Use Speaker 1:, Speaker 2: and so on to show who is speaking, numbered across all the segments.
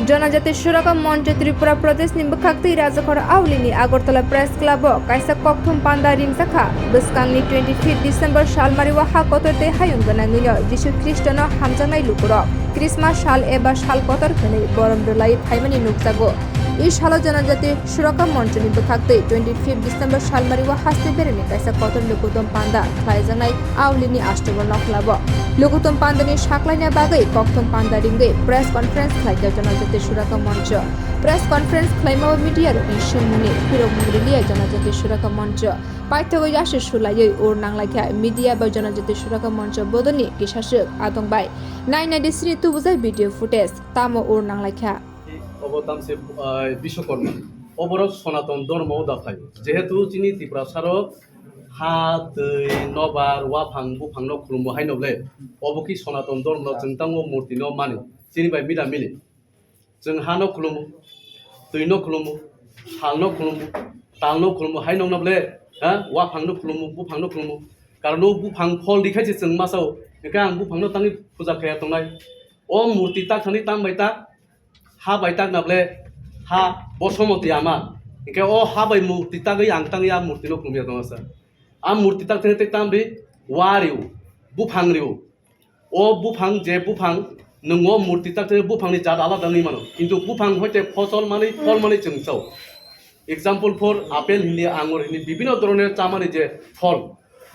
Speaker 1: जनजाति सुरक्षा मंच त्रिपुरा प्रदेश नि बखाक्ति राजखर आवलिनि आगरतला प्रेस क्लब काइसा कक्थुम पान्दा रिमसाखा बसकांनि 25 डिसेम्बर सालमारि वाहा कतरते हायुं गोनांनिनो जिसु ख्रिस्टनो हामजानाय लुकुरक क्रिसमास साल एबा साल कतर खनै बरमदलाई फाइमानि नुकजागो इ साल जनजाति सुरक्षा मंच नि बखाक्ति 25 डिसेम्बर सालमारि वाहास्ते बेरेनि काइसा कतर लुकुतम पान्दा खायजानाय आवलिनि आष्टगो नखलाबो लुकुतम पान्दानि साख्लायना बागै कक्थुम पान्दा रिंगै प्रेस कन्फरेन्स खालायजा जनजाति सुरक्षा मंच प्रेस कन्फरेन्स खालायमा मिडिया नि सिमुनि फिरक मुंग्रिलिया जनजाति सुरक्षा मंच पाइथगो यासु सुलायै उर नांलायखा मिडिया बा जनजाति सुरक्षा मंच बदनि किसासुक आतंबाय 993 तुबुजाय भिडिअ फुटेज तामो उर नांलायखा
Speaker 2: অবতামসে বিশ্বকর্মা অবরক সনাতন ধর্ম দাফাই যেহেতু চিনি ত্রিপুরা সার হা दै নবার ওয়াফাং বুফাংন খুলুমো হাইনবলে অবকি সনাতন ধর্ম जों तांगो मूर्ति न माने चिनिबाय मिला मिले जों हा न खुलुमो दै न खुलुमो साल न खुलुमो ताल न खुलुमो हाइनव नबले हा वाफां न खुलुमो बुफां न खुलुमो कारण बुफां फल दिखाइसे जों मासाव एका आं बुफां न तांनि फुजा खाया तंनाय अ मूर्ति ता थानि तांबाय ता हा बाय ताक नाबले हा बसमती आमा इनके ओ हा बाय मूर्ति तागै आं तांगै आ मूर्ति न खुलुमिया दङ सर आ मूर्ति ताक थे तामबि वारिउ बुफां रिउ ओ बुफां जे बुफां नंगो मूर्ति ताक थे बुफांनि जात आलादा नै मानो किन्तु बुफां हयते फसल माने फल माने जोंसाव एग्जाम्पल फर आपेल हिनि आंगुर हिनि विभिन्न धरনের चामानि जे फल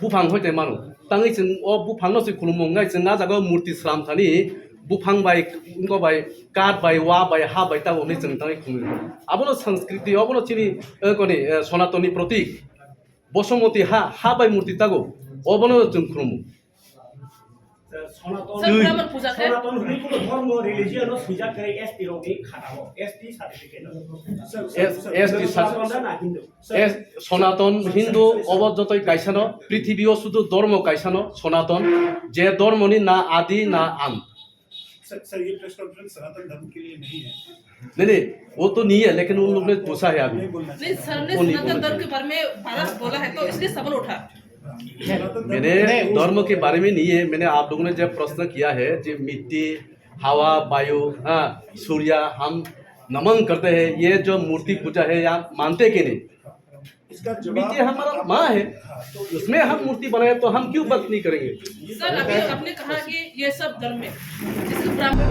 Speaker 2: बुफां हयते मानो तांगै जों ओ बुफां नसि खुलुमंगाय जों ना जागा मूर्ति स्लाम थानि बुफां बाय उनको बाय काट बाय वा बाय हा बाय तागो नै जों तांगै खुलुमो आबनो संस्कृति आबनो चिनि कोनि सनातननि प्रतीक बसमती हा बाय मूर्ति तागो अबनो जों खुलुमो
Speaker 3: सनातन हुने कुरो धर्म रिलिजियन सुजा करे एसटी रोगी खानाबो एसटी सर्टिफिकेट
Speaker 2: एसटी सनातन हिंदू अबजतय कायसानो पृथ्वीओ शुधु धर्म कायसानो सनातन जे धर्मनि ना आदि ना आम
Speaker 4: सर ये प्रेस कॉन्फ्रेंस सनातन धर्म के लिए नहीं है।
Speaker 2: नहीं वो तो नहीं है लेकिन उन लोग ने पूछा है अभी
Speaker 5: नहीं सर ने सनातन धर्म के बारे में भारत बोला है तो इसलिए सवाल उठा
Speaker 2: मैंने धर्म के बारे में नहीं है मैंने आप लोगों ने जब प्रश्न किया है जो मिट्टी हवा वायु सूर्य हम नमन करते हैं ये जो मूर्ति पूजा है या मानते कि नहीं
Speaker 4: इसका
Speaker 2: मिट्टी हमारा माँ है उसमें हम मूर्ति बनाए तो हम क्यों भक्त नहीं करेंगे
Speaker 5: सर अभी आपने कहा कि ये सब धर्म में जिसके ब्राह्मण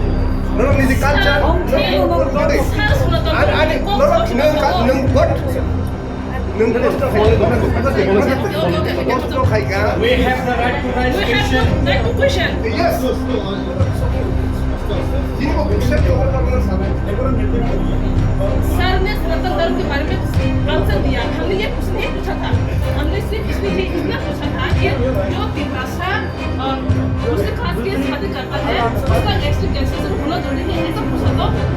Speaker 3: We have the right to raise question.
Speaker 4: Yes.
Speaker 5: Sir ने सनातन धर्म के बारे में आंसर दिया हमने ये कुछ नहीं पूछा था हमने सिर्फ इसलिए ये इतना पूछा था कि जो तिब्रासा उसके खास के शादी करता है उसका नेक्स्ट कैंसर से होना जरूरी है ऐसा पूछा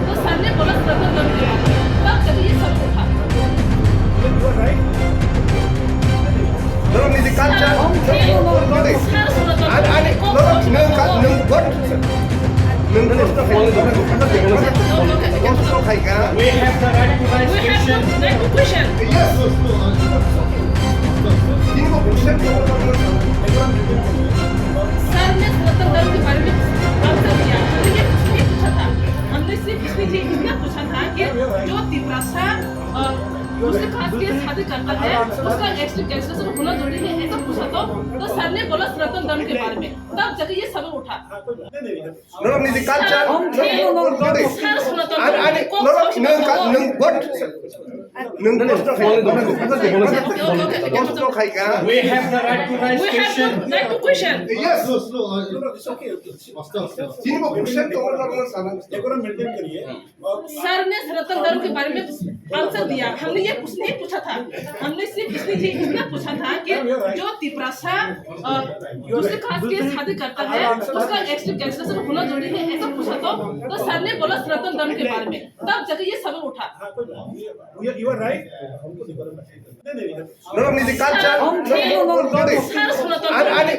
Speaker 5: तो सर ने बोला सनातन धर्म के बारे में तब जब ये सब था
Speaker 4: You are right.
Speaker 6: Nó đi cắt chân, nó đi. Anh nó thầy cả.
Speaker 3: We have the right to raise question.
Speaker 4: Yes.
Speaker 5: Sir ने सनातन धर्म के बारे में आंसर दिया हमने ये कुछ नहीं पूछा था हमने सिर्फ इसलिए ये इतना पूछा था कि जो तिब्रासा उसके खास के शादी करता है उसका नेक्स्ट कैंसर से होना जरूरी है ऐसा पूछा तो सर ने बोला सनातन धर्म के बारे में तब जगह ये सवाल उठा
Speaker 6: Nó đi cắt chân, nó đi. Anh nó thầy cả.
Speaker 3: We have the right to raise question.
Speaker 4: Yes. It's okay. Decorum maintain करिए।
Speaker 5: सर ने सनातन धर्म के बारे में आंसर दिया हमने ये कुछ नहीं पूछा था हमने सिर्फ इसलिए ये इतना पूछा था कि जो तिब्रासा उसके खास के शादी करता है उसका नेक्स्ट कैंसर से होना जरूरी है ऐसा पूछा तो सर ने बोला सनातन धर्म के बारे में तब जगह ये सवाल उठा
Speaker 4: You are right.
Speaker 6: Nó đi cắt chân, nó đi.
Speaker 5: Sir सनातन
Speaker 6: Anh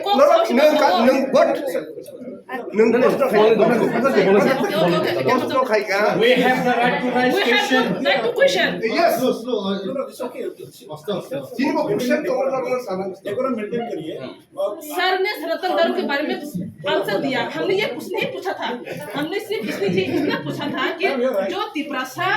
Speaker 6: nó नों
Speaker 2: नहीं,
Speaker 6: कष्ट
Speaker 2: बोलने दो,
Speaker 6: खाई कष्ट खाई का
Speaker 7: We have the right to raise
Speaker 5: We have
Speaker 7: question.
Speaker 5: the right to question.
Speaker 6: Yes
Speaker 4: No, it's okay.
Speaker 6: जिनको क्वेश्चन तो और लोगों सामान
Speaker 4: देखो ना मेंटेन करिए
Speaker 5: सर ने सनातन धर्म के बारे में आंसर दिया। हमने ये कुछ नहीं पूछा था। हमने सिर्फ इतना पूछा था कि जो तिपरासा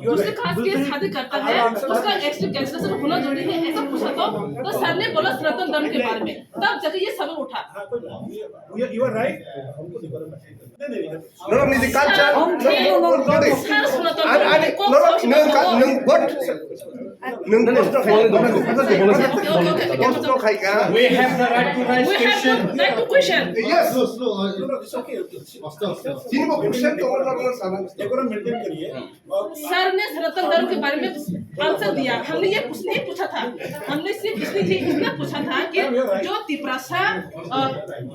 Speaker 5: दूसरे कास्ट के शादी करता है उसका एक्स्ट्रा कैंसलेशन होना जरूरी है, ऐसा पूछा तो सर ने बोला सनातन धर्म के बारे में, तब जाके ये सवाल उठा।
Speaker 4: यू आर राइट हमको देखो ना नहीं
Speaker 6: नो म्यूजिक कल्चर
Speaker 5: सर सनातन
Speaker 6: आने
Speaker 5: धर्म को
Speaker 6: नों व्हाट नों कष्ट
Speaker 2: बोलने दो,
Speaker 6: कष्ट खाई का
Speaker 7: We have the right to raise
Speaker 5: We have
Speaker 7: question.
Speaker 5: the right to question.
Speaker 6: Yes
Speaker 4: it's okay
Speaker 6: जिनको क्वेश्चन तो और लोगों सामान
Speaker 4: देखो ना मेंटेन करिए
Speaker 5: सर ने सनातन धर्म के बारे में आंसर दिया। हमने ये कुछ नहीं पूछा था। हमने सिर्फ इतना पूछा था कि जो तिपरासा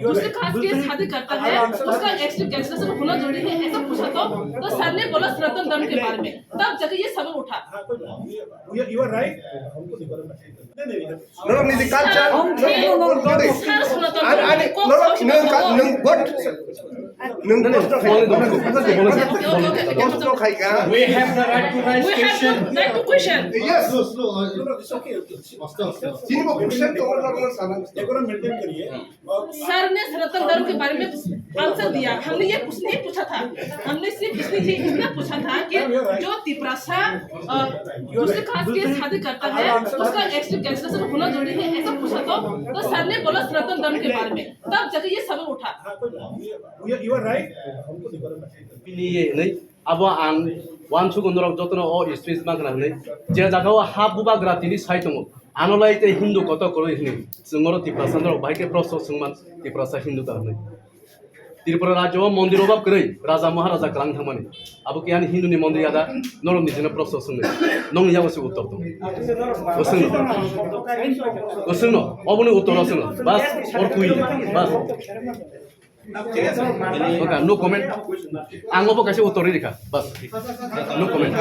Speaker 5: दूसरे कास्ट के शादी करता है उसका एक्स्ट्रा कैंसलेशन होना जरूरी है, ऐसा पूछा तो सर ने बोला सनातन धर्म के बारे में, तब जाके ये सवाल उठा।
Speaker 4: यू आर राइट हमको देखो ना नहीं
Speaker 6: नो म्यूजिक कल्चर
Speaker 5: सर सनातन
Speaker 6: आने
Speaker 5: धर्म को
Speaker 6: नों व्हाट नों कष्ट
Speaker 2: बोलने दो,
Speaker 6: कष्ट खाई का
Speaker 7: We have the right to raise
Speaker 5: We have
Speaker 7: question.
Speaker 5: the right to question.
Speaker 6: Yes
Speaker 4: it's okay
Speaker 6: जिनको क्वेश्चन तो और लोगों सामान
Speaker 4: देखो ना मेंटेन करिए
Speaker 5: सर ने सनातन धर्म के बारे में आंसर दिया। हमने ये कुछ नहीं पूछा था। हमने सिर्फ इतना पूछा था कि जो तिपरासा दूसरे कास्ट के शादी करता है उसका एक्स्ट्रा कैंसलेशन होना जरूरी है, ऐसा पूछा तो सर ने बोला सनातन धर्म के बारे में, तब जाके ये सवाल उठा।
Speaker 4: यू आर राइट हमको देखो ना
Speaker 2: pilih ini abo ang wan sugundorok jotono o street bank na nei je jagao ha buba gratini sai tongo anolai te hindu koto koro hini sungoro tiprasandro baike proso sungman tiprasa hindu ta nei Tripura রাজ্য মন্দির অভাব করে রাজা মহারাজা কালাং থামানি আবু কি আনি হিন্দুনি মন্দির আদা নরম নিজে প্রশ্ন শুনে নং ইয়া বসে উত্তর তো বসুন অবনি উত্তর আসুন বাস ওর কুই বাস ওকে নো কমেন্ট আঙ্গবো কাছে উত্তর রেখা বাস নো কমেন্ট